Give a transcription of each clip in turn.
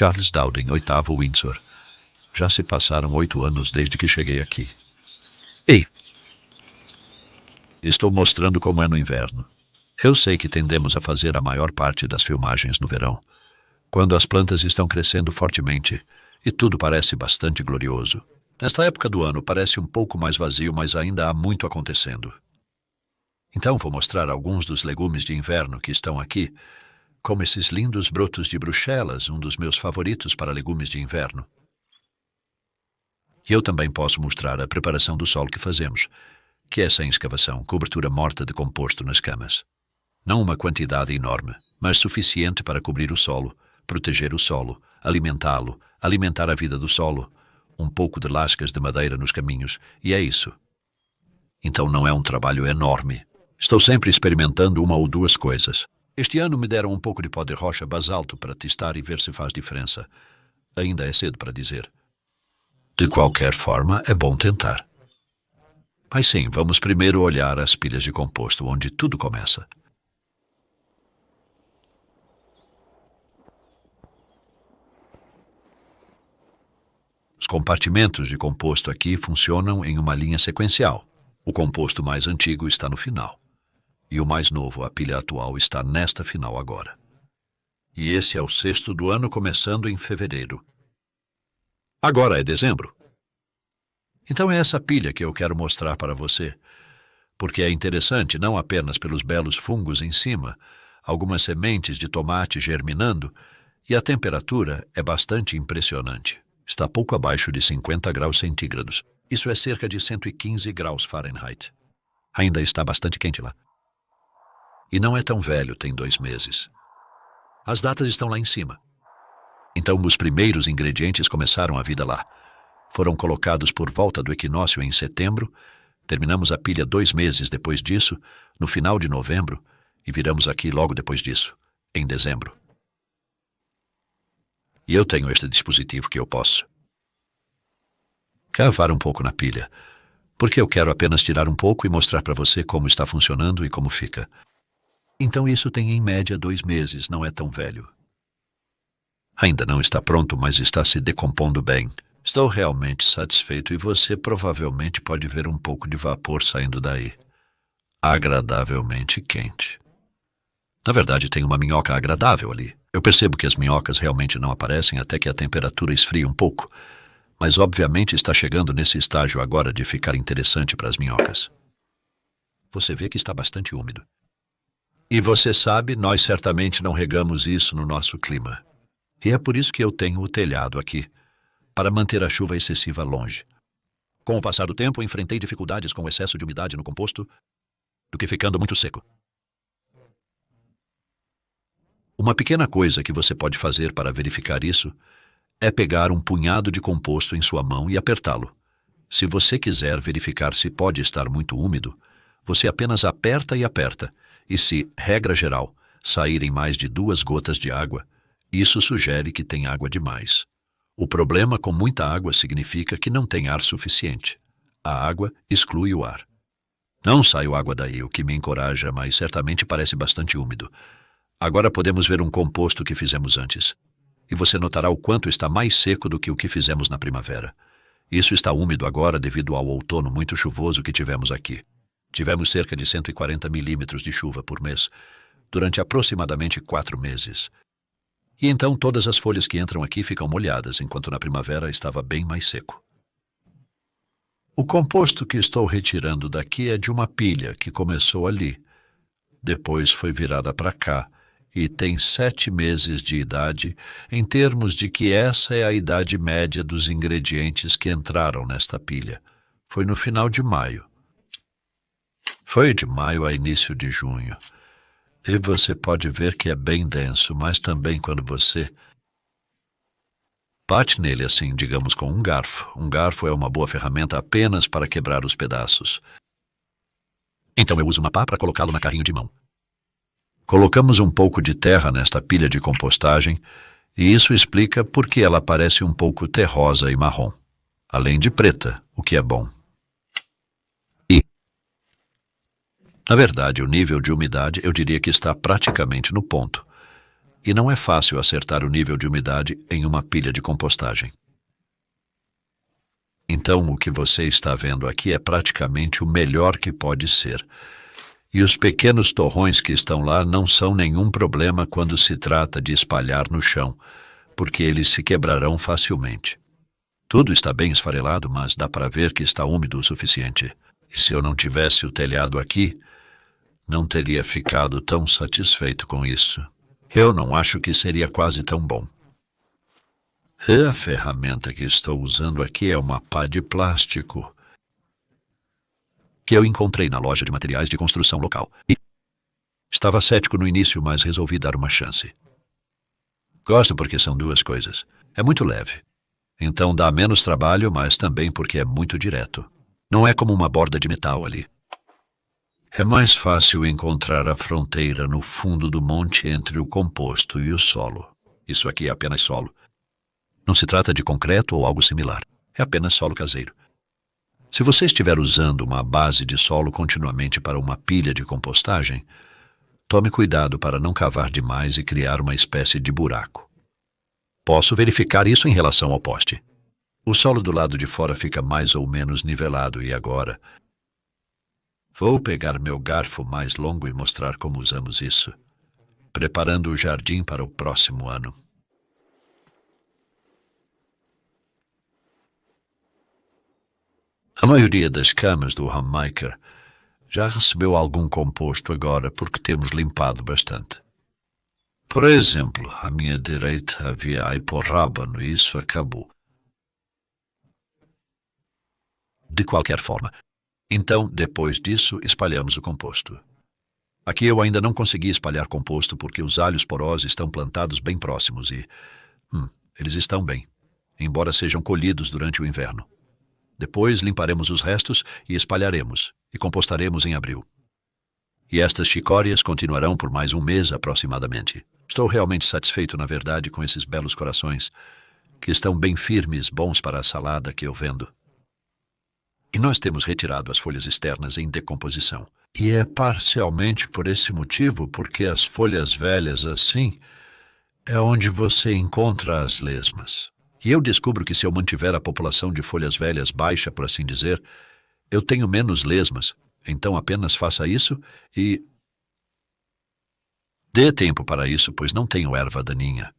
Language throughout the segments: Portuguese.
Charles Dowden, 8º Windsor. Já se passaram 8 anos desde que cheguei aqui. Ei! Estou mostrando como é no inverno. Eu sei que tendemos a fazer a maior parte das filmagens no verão, quando as plantas estão crescendo fortemente e tudo parece bastante glorioso. Nesta época do ano parece um pouco mais vazio, mas ainda há muito acontecendo. Então vou mostrar alguns dos legumes de inverno que estão aqui, como esses lindos brotos de bruxelas, um dos meus favoritos para legumes de inverno. E eu também posso mostrar a preparação do solo que fazemos, que é sem escavação, cobertura morta de composto nas camas. Não uma quantidade enorme, mas suficiente para cobrir o solo, proteger o solo, alimentá-lo, alimentar a vida do solo, um pouco de lascas de madeira nos caminhos, e é isso. Então não é um trabalho enorme. Estou sempre experimentando uma ou duas coisas. Este ano me deram um pouco de pó de rocha basalto para testar e ver se faz diferença. Ainda é cedo para dizer. De qualquer forma, é bom tentar. Mas sim, vamos primeiro olhar as pilhas de composto, onde tudo começa. Os compartimentos de composto aqui funcionam em uma linha sequencial. O composto mais antigo está no final. E o mais novo, a pilha atual, está nesta final agora. E esse é o 6º do ano, começando em fevereiro. Agora é dezembro. Então é essa pilha que eu quero mostrar para você, porque é interessante não apenas pelos belos fungos em cima, algumas sementes de tomate germinando, e a temperatura é bastante impressionante. Está pouco abaixo de 50 graus centígrados. Isso é cerca de 115 graus Fahrenheit. Ainda está bastante quente lá. E não é tão velho, tem 2 meses. As datas estão lá em cima. Então os primeiros ingredientes começaram a vida lá. Foram colocados por volta do equinócio em setembro, terminamos a pilha 2 meses depois disso, no final de novembro, e viramos aqui logo depois disso, em dezembro. E eu tenho este dispositivo que eu posso cavar um pouco na pilha, porque eu quero apenas tirar um pouco e mostrar para você como está funcionando e como fica. Então isso tem em média 2 meses, não é tão velho. Ainda não está pronto, mas está se decompondo bem. Estou realmente satisfeito e você provavelmente pode ver um pouco de vapor saindo daí. Agradavelmente quente. Na verdade, tem uma minhoca agradável ali. Eu percebo que as minhocas realmente não aparecem até que a temperatura esfrie um pouco, mas obviamente está chegando nesse estágio agora de ficar interessante para as minhocas. Você vê que está bastante úmido. E você sabe, nós certamente não regamos isso no nosso clima. E é por isso que eu tenho o telhado aqui, para manter a chuva excessiva longe. Com o passar do tempo, enfrentei dificuldades com o excesso de umidade no composto, do que ficando muito seco. Uma pequena coisa que você pode fazer para verificar isso é pegar um punhado de composto em sua mão e apertá-lo. Se você quiser verificar se pode estar muito úmido, você apenas aperta e aperta, e se, regra geral, saírem mais de 2 gotas de água, isso sugere que tem água demais. O problema com muita água significa que não tem ar suficiente. A água exclui o ar. Não saiu água daí, o que me encoraja, mas certamente parece bastante úmido. Agora podemos ver um composto que fizemos antes. E você notará o quanto está mais seco do que o que fizemos na primavera. Isso está úmido agora devido ao outono muito chuvoso que tivemos aqui. Tivemos cerca de 140 milímetros de chuva por mês, durante aproximadamente 4 meses. E então todas as folhas que entram aqui ficam molhadas, enquanto na primavera estava bem mais seco. O composto que estou retirando daqui é de uma pilha que começou ali. Depois foi virada para cá e tem 7 meses de idade, em termos de que essa é a idade média dos ingredientes que entraram nesta pilha. Foi no final de maio. Foi de maio a início de junho. E você pode ver que é bem denso, mas também quando você bate nele assim, digamos, com um garfo. Um garfo é uma boa ferramenta apenas para quebrar os pedaços. Então eu uso uma pá para colocá-lo na carrinho de mão. Colocamos um pouco de terra nesta pilha de compostagem e isso explica por que ela parece um pouco terrosa e marrom, além de preta, o que é bom. Na verdade, o nível de umidade eu diria que está praticamente no ponto. e não é fácil acertar o nível de umidade em uma pilha de compostagem. Então, o que você está vendo aqui é praticamente o melhor que pode ser. E os pequenos torrões que estão lá não são nenhum problema quando se trata de espalhar no chão, porque eles se quebrarão facilmente. Tudo está bem esfarelado, mas dá para ver que está úmido o suficiente. E se eu não tivesse o telhado aqui, não teria ficado tão satisfeito com isso. Eu não acho que seria quase tão bom. A ferramenta que estou usando aqui é uma pá de plástico que eu encontrei na loja de materiais de construção local. E estava cético no início, mas resolvi dar uma chance. Gosto porque são duas coisas. É muito leve. Então dá menos trabalho, mas também porque é muito direto. Não é como uma borda de metal ali. É mais fácil encontrar a fronteira no fundo do monte entre o composto e o solo. Isso aqui é apenas solo. Não se trata de concreto ou algo similar. É apenas solo caseiro. Se você estiver usando uma base de solo continuamente para uma pilha de compostagem, tome cuidado para não cavar demais e criar uma espécie de buraco. Posso verificar isso em relação ao poste. O solo do lado de fora fica mais ou menos nivelado e agora vou pegar meu garfo mais longo e mostrar como usamos isso, preparando o jardim para o próximo ano. A maioria das camas do homemaker já recebeu algum composto agora porque temos limpado bastante. Por exemplo, à minha direita havia aiporrábano e isso acabou. De qualquer forma, então, depois disso, espalhamos o composto. Aqui eu ainda não consegui espalhar composto porque os alhos porós estão plantados bem próximos e eles estão bem, embora sejam colhidos durante o inverno. Depois limparemos os restos e espalharemos, e compostaremos em abril. E estas chicórias continuarão por mais um mês aproximadamente. Estou realmente satisfeito, na verdade, com esses belos corações, que estão bem firmes, bons para a salada que eu vendo. E nós temos retirado as folhas externas em decomposição. E é parcialmente por esse motivo, porque as folhas velhas assim é onde você encontra as lesmas. E eu descubro que se eu mantiver a população de folhas velhas baixa, por assim dizer, eu tenho menos lesmas. Então apenas faça isso e dê tempo para isso, pois não tenho erva daninha.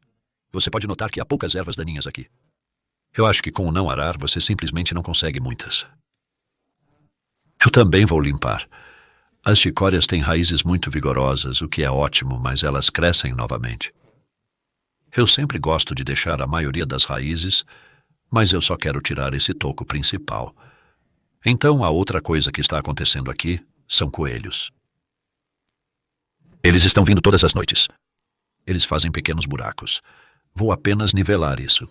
Você pode notar que há poucas ervas daninhas aqui. Eu acho que com o não arar, você simplesmente não consegue muitas. Eu também vou limpar. As chicórias têm raízes muito vigorosas, o que é ótimo, mas elas crescem novamente. Eu sempre gosto de deixar a maioria das raízes, mas eu só quero tirar esse toco principal. Então, a outra coisa que está acontecendo aqui são coelhos. Eles estão vindo todas as noites. Eles fazem pequenos buracos. Vou apenas nivelar isso.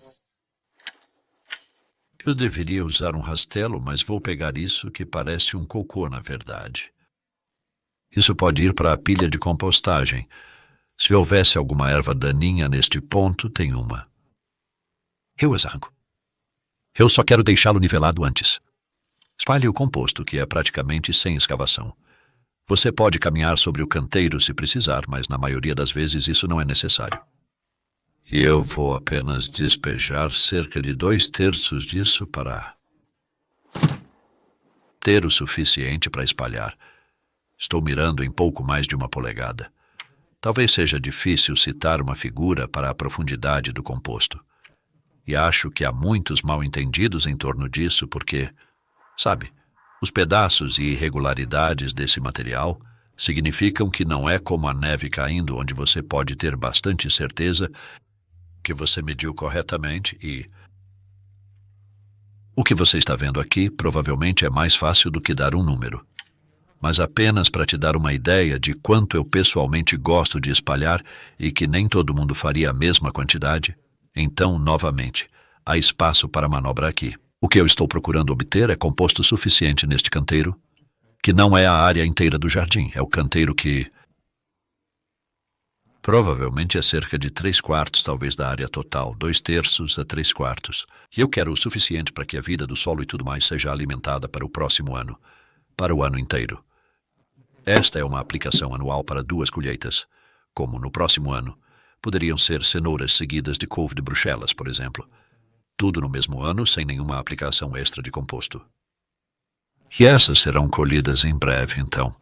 Eu deveria usar um rastelo, mas vou pegar isso que parece um cocô, na verdade. Isso pode ir para a pilha de compostagem. Se houvesse alguma erva daninha neste ponto, tem uma. Eu as arranco. Eu só quero deixá-lo nivelado antes. Espalhe o composto, que é praticamente sem escavação. Você pode caminhar sobre o canteiro se precisar, mas na maioria das vezes isso não é necessário. E eu vou apenas despejar cerca de 2/3 disso para ter o suficiente para espalhar. Estou mirando em pouco mais de 1 polegada. Talvez seja difícil citar uma figura para a profundidade do composto. E acho que há muitos mal-entendidos em torno disso porque, sabe, os pedaços e irregularidades desse material significam que não é como a neve caindo, onde você pode ter bastante certeza que você mediu corretamente e o que você está vendo aqui provavelmente é mais fácil do que dar um número. Mas apenas para te dar uma ideia de quanto eu pessoalmente gosto de espalhar e que nem todo mundo faria a mesma quantidade, então, novamente, há espaço para manobra aqui. O que eu estou procurando obter é composto suficiente neste canteiro, que não é a área inteira do jardim, é o canteiro que provavelmente é cerca de 3/4, talvez, da área total, 2/3 a 3/4. E eu quero o suficiente para que a vida do solo e tudo mais seja alimentada para o próximo ano, para o ano inteiro. Esta é uma aplicação anual para 2 colheitas, como no próximo ano, Poderiam ser cenouras seguidas de couve de Bruxelas, por exemplo. Tudo no mesmo ano, sem nenhuma aplicação extra de composto. E essas serão colhidas em breve, então.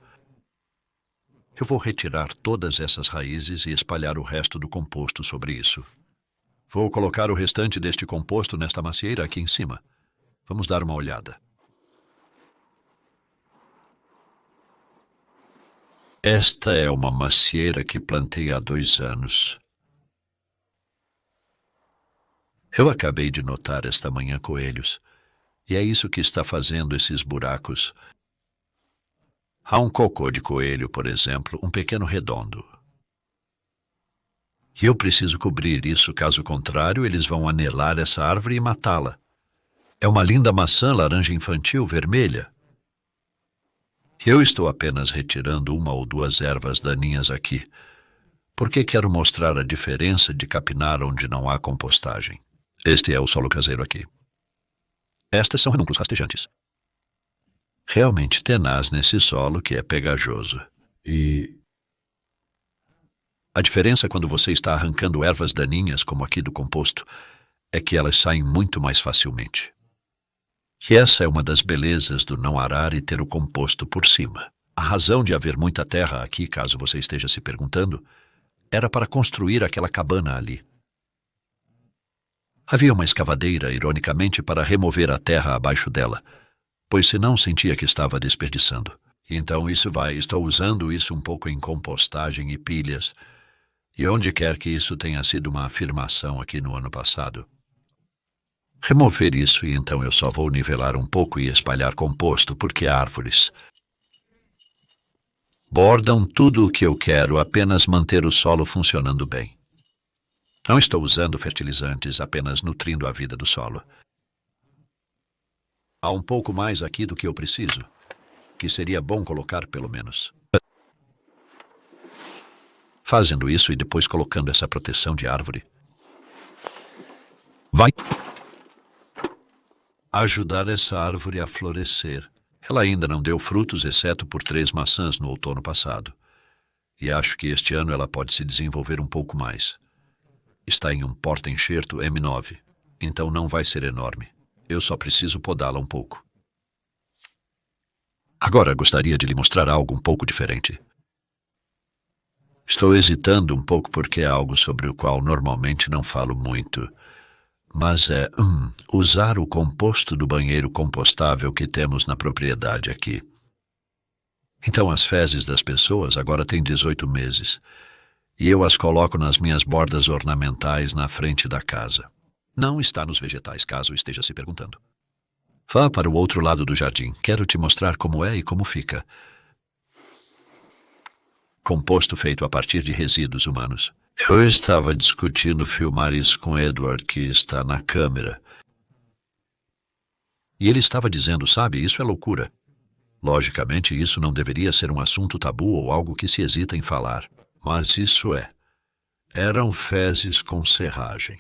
Eu vou retirar todas essas raízes e espalhar o resto do composto sobre isso. Vou colocar o restante deste composto nesta macieira aqui em cima. Vamos dar uma olhada. Esta é uma macieira que plantei há 2 anos. Eu acabei de notar esta manhã coelhos, e é isso que está fazendo esses buracos. Há um cocô de coelho, por exemplo, um pequeno redondo. E eu preciso cobrir isso, caso contrário, eles vão anelar essa árvore e matá-la. É uma linda maçã laranja infantil vermelha. Eu estou apenas retirando 1 ou 2 ervas daninhas aqui, porque quero mostrar a diferença de capinar onde não há compostagem. Este é o solo caseiro aqui. Estas são ranúnculos rastejantes. Realmente tenaz nesse solo que é pegajoso. E a diferença quando você está arrancando ervas daninhas, como aqui do composto, é que elas saem muito mais facilmente. E essa é uma das belezas do não arar e ter o composto por cima. A razão de haver muita terra aqui, caso você esteja se perguntando, era para construir aquela cabana ali. Havia uma escavadeira, ironicamente, para remover a terra abaixo dela, pois senão sentia que estava desperdiçando. E então estou usando isso um pouco em compostagem e pilhas, e onde quer que isso tenha sido uma afirmação aqui no ano passado. Remover isso e então eu só vou nivelar um pouco e espalhar composto, porque árvores bordam tudo o que eu quero, apenas manter o solo funcionando bem. Não estou usando fertilizantes, apenas nutrindo a vida do solo. Há um pouco mais aqui do que eu preciso, que seria bom colocar pelo menos. Fazendo isso e depois colocando essa proteção de árvore, vai ajudar essa árvore a florescer. Ela ainda não deu frutos, exceto por 3 maçãs no outono passado. E acho que este ano ela pode se desenvolver um pouco mais. Está em um porta-enxerto M9, então não vai ser enorme. Eu só preciso podá-la um pouco. Agora gostaria de lhe mostrar algo um pouco diferente. Estou hesitando um pouco porque é algo sobre o qual normalmente não falo muito. Mas é usar o composto do banheiro compostável que temos na propriedade aqui. Então as fezes das pessoas agora têm 18 meses, e eu as coloco nas minhas bordas ornamentais na frente da casa. Não está nos vegetais, caso esteja se perguntando. Vá para o outro lado do jardim, quero te mostrar como é e como fica. Composto feito a partir de resíduos humanos. Eu estava discutindo filmar isso com Edward, que está na câmera. E ele estava dizendo, sabe, isso é loucura. Logicamente, isso não deveria ser um assunto tabu ou algo que se hesita em falar. Mas isso é. Eram fezes com serragem,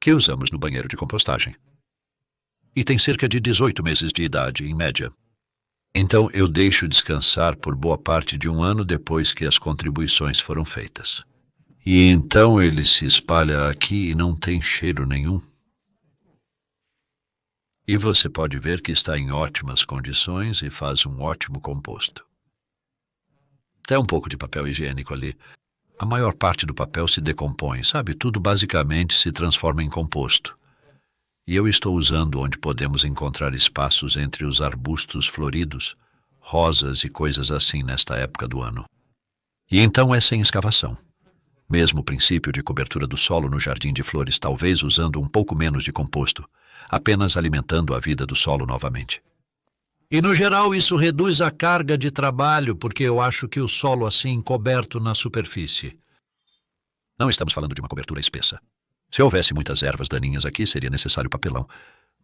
que usamos no banheiro de compostagem. E tem cerca de 18 meses de idade, em média. Então eu deixo descansar por boa parte de 1 ano depois que as contribuições foram feitas. E então ele se espalha aqui e não tem cheiro nenhum. E você pode ver que está em ótimas condições e faz um ótimo composto. Até um pouco de papel higiênico ali. A maior parte do papel se decompõe, sabe? Tudo basicamente se transforma em composto. E eu estou usando onde podemos encontrar espaços entre os arbustos floridos, rosas e coisas assim nesta época do ano. E então é sem escavação. Mesmo princípio de cobertura do solo no jardim de flores, talvez usando um pouco menos de composto, apenas alimentando a vida do solo novamente. E no geral isso reduz a carga de trabalho, porque eu acho que o solo assim coberto na superfície. Não estamos falando de uma cobertura espessa. Se houvesse muitas ervas daninhas aqui, seria necessário papelão.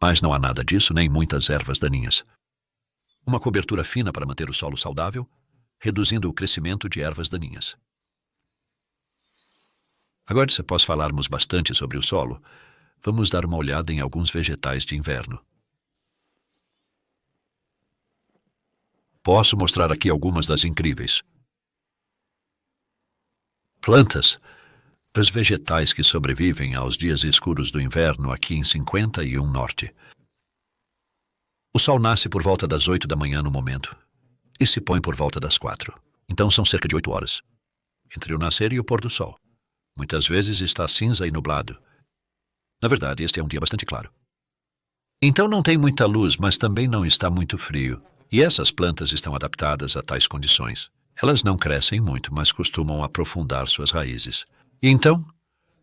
Mas não há nada disso, nem muitas ervas daninhas. Uma cobertura fina para manter o solo saudável, reduzindo o crescimento de ervas daninhas. Agora, se após falarmos bastante sobre o solo, vamos dar uma olhada em alguns vegetais de inverno. Posso mostrar aqui algumas das incríveis. Plantas. Os vegetais que sobrevivem aos dias escuros do inverno aqui em 51 Norte. O sol nasce por volta das 8 da manhã no momento e se põe por volta das 4. Então são cerca de 8 horas. Entre o nascer e o pôr do sol. Muitas vezes está cinza e nublado. Na verdade, este é um dia bastante claro. Então não tem muita luz, mas também não está muito frio. E essas plantas estão adaptadas a tais condições. Elas não crescem muito, mas costumam aprofundar suas raízes. E então,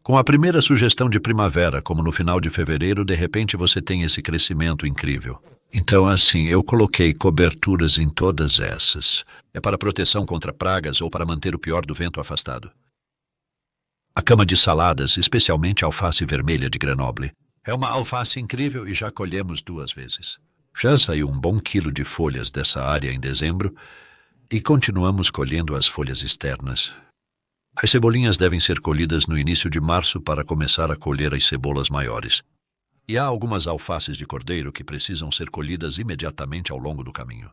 com a primeira sugestão de primavera, como no final de fevereiro, de repente você tem esse crescimento incrível. Então, assim, eu coloquei coberturas em todas essas. É para proteção contra pragas ou para manter o pior do vento afastado. A cama de saladas, especialmente a alface vermelha de Grenoble. É uma alface incrível e já colhemos 2 vezes. Já saiu um bom quilo de folhas dessa área em dezembro e continuamos colhendo as folhas externas. As cebolinhas devem ser colhidas no início de março para começar a colher as cebolas maiores. E há algumas alfaces de cordeiro que precisam ser colhidas imediatamente ao longo do caminho.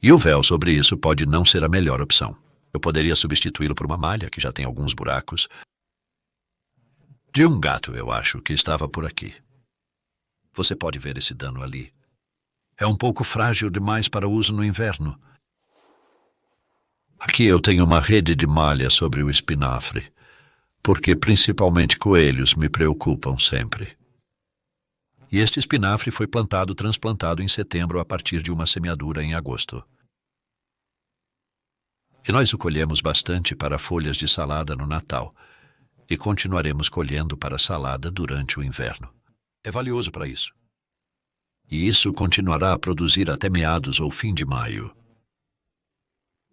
E o véu sobre isso pode não ser a melhor opção. Eu poderia substituí-lo por uma malha, que já tem alguns buracos. De um gato, eu acho, que estava por aqui. Você pode ver esse dano ali. É um pouco frágil demais para uso no inverno. Aqui eu tenho uma rede de malha sobre o espinafre, porque principalmente coelhos me preocupam sempre. E este espinafre foi transplantado em setembro a partir de uma semeadura em agosto. E nós o colhemos bastante para folhas de salada no Natal, e continuaremos colhendo para salada durante o inverno. É valioso para isso. E isso continuará a produzir até meados ou fim de maio.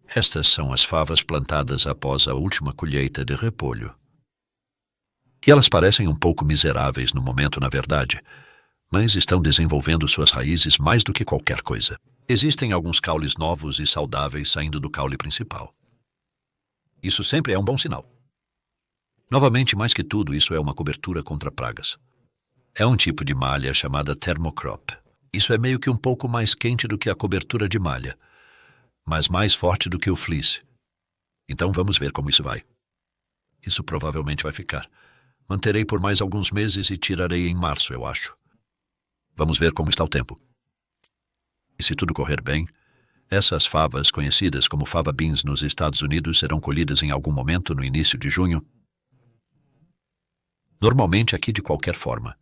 Estas são as favas plantadas após a última colheita de repolho. E elas parecem um pouco miseráveis no momento, na verdade, mas estão desenvolvendo suas raízes mais do que qualquer coisa. Existem alguns caules novos e saudáveis saindo do caule principal. Isso sempre é um bom sinal. Novamente, mais que tudo, isso é uma cobertura contra pragas. É um tipo de malha chamada thermocrop. Isso é meio que um pouco mais quente do que a cobertura de malha, mas mais forte do que o fleece. Então vamos ver como isso vai. Isso provavelmente vai ficar. Manterei por mais alguns meses e tirarei em março, eu acho. Vamos ver como está o tempo. E se tudo correr bem, essas favas, conhecidas como fava beans nos Estados Unidos, serão colhidas em algum momento no início de junho. Normalmente aqui de qualquer forma.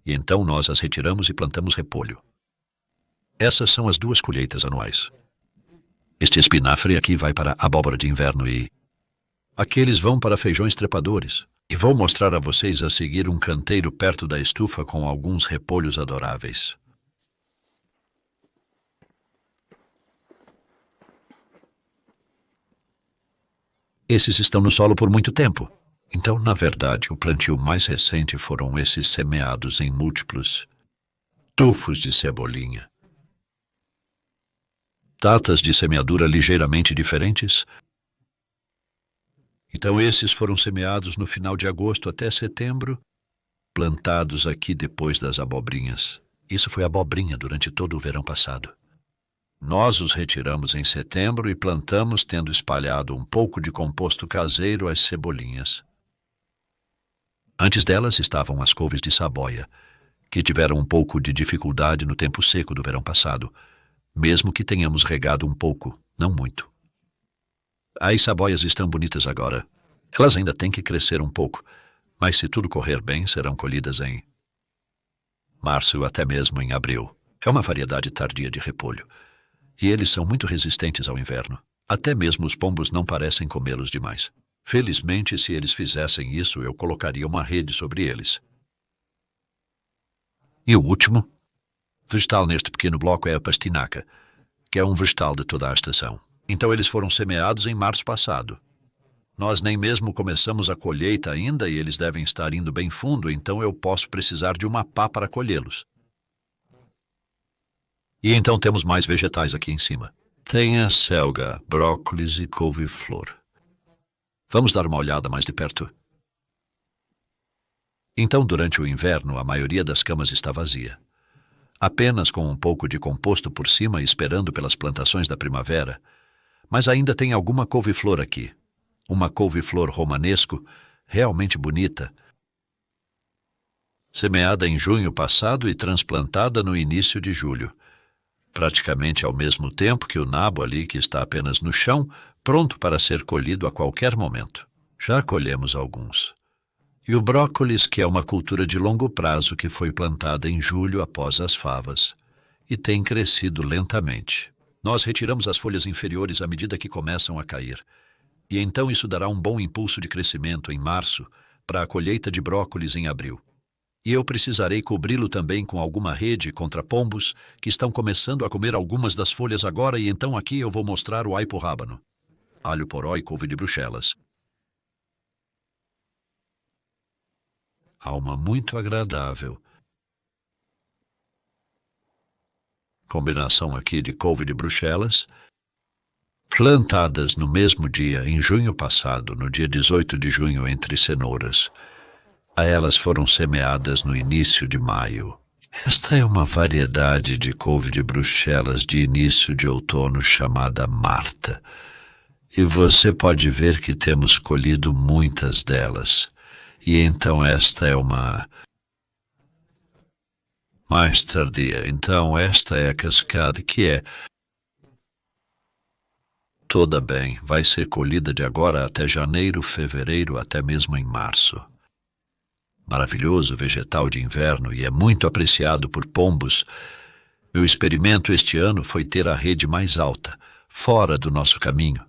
E então nós as retiramos e plantamos repolho. Essas são as 2 colheitas anuais. Este espinafre aqui vai para abóbora de inverno e aqueles vão para feijões trepadores. E vou mostrar a vocês a seguir um canteiro perto da estufa com alguns repolhos adoráveis. Esses estão no solo por muito tempo. Então, na verdade, o plantio mais recente foram esses semeados em múltiplos tufos de cebolinha. Datas de semeadura ligeiramente diferentes. Então esses foram semeados no final de agosto até setembro, plantados aqui depois das abobrinhas. Isso foi abobrinha durante todo o verão passado. Nós os retiramos em setembro e plantamos tendo espalhado um pouco de composto caseiro às cebolinhas. Antes delas estavam as couves de saboia, que tiveram um pouco de dificuldade no tempo seco do verão passado, mesmo que tenhamos regado um pouco, não muito. As saboias estão bonitas agora. Elas ainda têm que crescer um pouco, mas se tudo correr bem, serão colhidas em março, até mesmo em abril. É uma variedade tardia de repolho, e eles são muito resistentes ao inverno. Até mesmo os pombos não parecem comê-los demais. Felizmente, se eles fizessem isso, eu colocaria uma rede sobre eles. E o último vegetal neste pequeno bloco é a pastinaca, que é um vegetal de toda a estação. Então eles foram semeados em março passado. Nós nem mesmo começamos a colheita ainda e eles devem estar indo bem fundo, então eu posso precisar de uma pá para colhê-los. E então temos mais vegetais aqui em cima. Tem a selga, brócolis e couve-flor. Vamos dar uma olhada mais de perto. Então, durante o inverno, a maioria das camas está vazia. Apenas com um pouco de composto por cima esperando pelas plantações da primavera, mas ainda tem alguma couve-flor aqui. uma couve-flor romanesco, realmente bonita, semeada em junho passado e transplantada no início de julho, praticamente ao mesmo tempo que o nabo ali que está apenas no chão, pronto para ser colhido a qualquer momento. Já colhemos alguns. E o brócolis, que é uma cultura de longo prazo que foi plantada em julho após as favas, e tem crescido lentamente. Nós retiramos as folhas inferiores à medida que começam a cair, e então isso dará um bom impulso de crescimento em março para a colheita de brócolis em abril. E eu precisarei cobri-lo também com alguma rede contra pombos que estão começando a comer algumas das folhas agora, e então aqui eu vou mostrar o aipo rábano, alho poró e couve de Bruxelas. Alma muito agradável. Combinação aqui de couve de Bruxelas, plantadas no mesmo dia, em junho passado, no dia 18 de junho, entre cenouras. Elas foram semeadas no início de maio. Esta é uma variedade de couve de Bruxelas de início de outono chamada Marta. E você pode ver que temos colhido muitas delas. E então esta é uma mais tardia. Então esta é a cascada que é toda bem. Vai ser colhida de agora até janeiro, fevereiro, até mesmo em março. Maravilhoso vegetal de inverno e é muito apreciado por pombos. Meu experimento este ano foi ter a rede mais alta, fora do nosso caminho,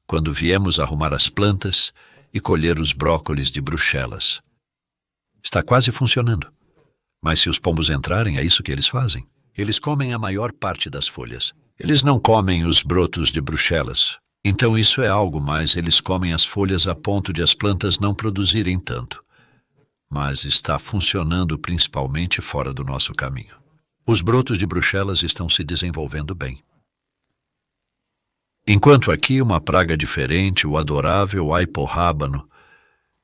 quando viemos arrumar as plantas e colher os brócolis de Bruxelas. Está quase funcionando. Mas se os pombos entrarem, é isso que eles fazem. Eles comem a maior parte das folhas. Eles não comem os brotos de Bruxelas. Então isso é algo mais, eles comem as folhas a ponto de as plantas não produzirem tanto. Mas está funcionando principalmente fora do nosso caminho. Os brotos de Bruxelas estão se desenvolvendo bem. Enquanto aqui uma praga diferente, o adorável aipo rábano,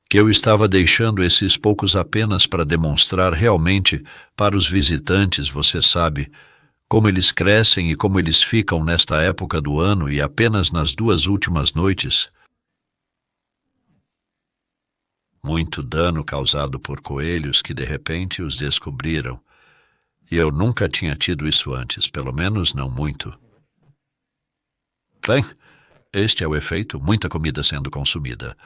que eu estava deixando esses poucos apenas para demonstrar realmente para os visitantes, você sabe, como eles crescem e como eles ficam nesta época do ano e apenas nas 2 últimas noites. Muito dano causado por coelhos que de repente os descobriram. E eu nunca tinha tido isso antes, pelo menos não muito. Bem, este é o efeito, muita comida sendo consumida.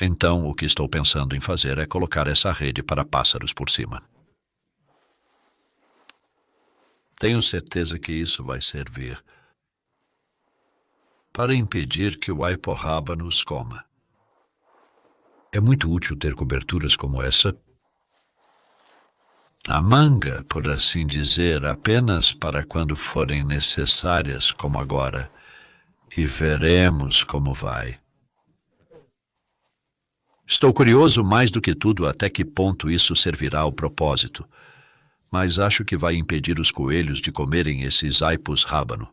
Então, o que estou pensando em fazer é colocar essa rede para pássaros por cima. Tenho certeza que isso vai servir para impedir que o aipo rábano os coma. É muito útil ter coberturas como essa. A manga, por assim dizer, apenas para quando forem necessárias, como agora. E veremos como vai. Estou curioso mais do que tudo até que ponto isso servirá ao propósito. Mas acho que vai impedir os coelhos de comerem esses aipos rábano.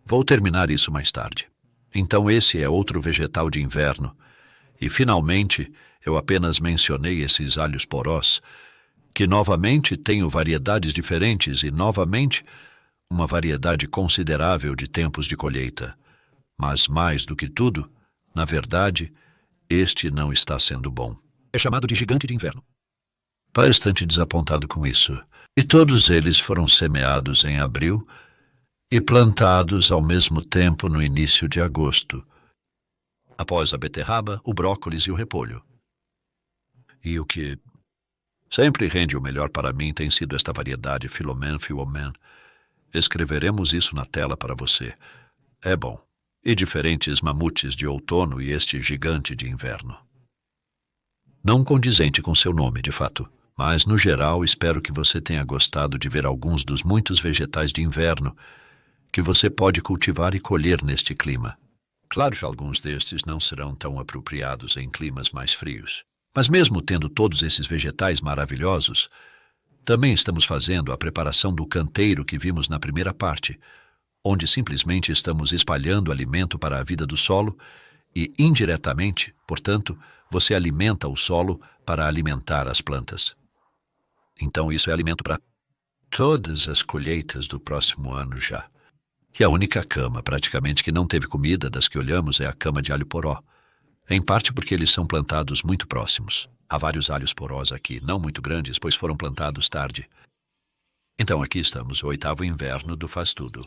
Vou terminar isso mais tarde. Então esse é outro vegetal de inverno. E, finalmente, eu apenas mencionei esses alhos porós, que novamente tenho variedades diferentes e, novamente, uma variedade considerável de tempos de colheita. Mas, mais do que tudo, na verdade, este não está sendo bom. É chamado de gigante de inverno. Bastante desapontado com isso. E todos eles foram semeados em abril e plantados ao mesmo tempo no início de agosto, após a beterraba, o brócolis e o repolho. E o que sempre rende o melhor para mim tem sido esta variedade Philomene Philomene. Escreveremos isso na tela para você. É bom. E diferentes mamutes de outono e este gigante de inverno. Não condizente com seu nome, de fato, mas, no geral, espero que você tenha gostado de ver alguns dos muitos vegetais de inverno que você pode cultivar e colher neste clima. Claro que alguns destes não serão tão apropriados em climas mais frios. Mas mesmo tendo todos esses vegetais maravilhosos, também estamos fazendo a preparação do canteiro que vimos na primeira parte, onde simplesmente estamos espalhando alimento para a vida do solo e, indiretamente, portanto, você alimenta o solo para alimentar as plantas. Então isso é alimento para todas as colheitas do próximo ano já. E a única cama, praticamente, que não teve comida das que olhamos é a cama de alho poró. Em parte porque eles são plantados muito próximos. Há vários alhos porós aqui, não muito grandes, pois foram plantados tarde. Então aqui estamos, o 8º inverno do faz tudo.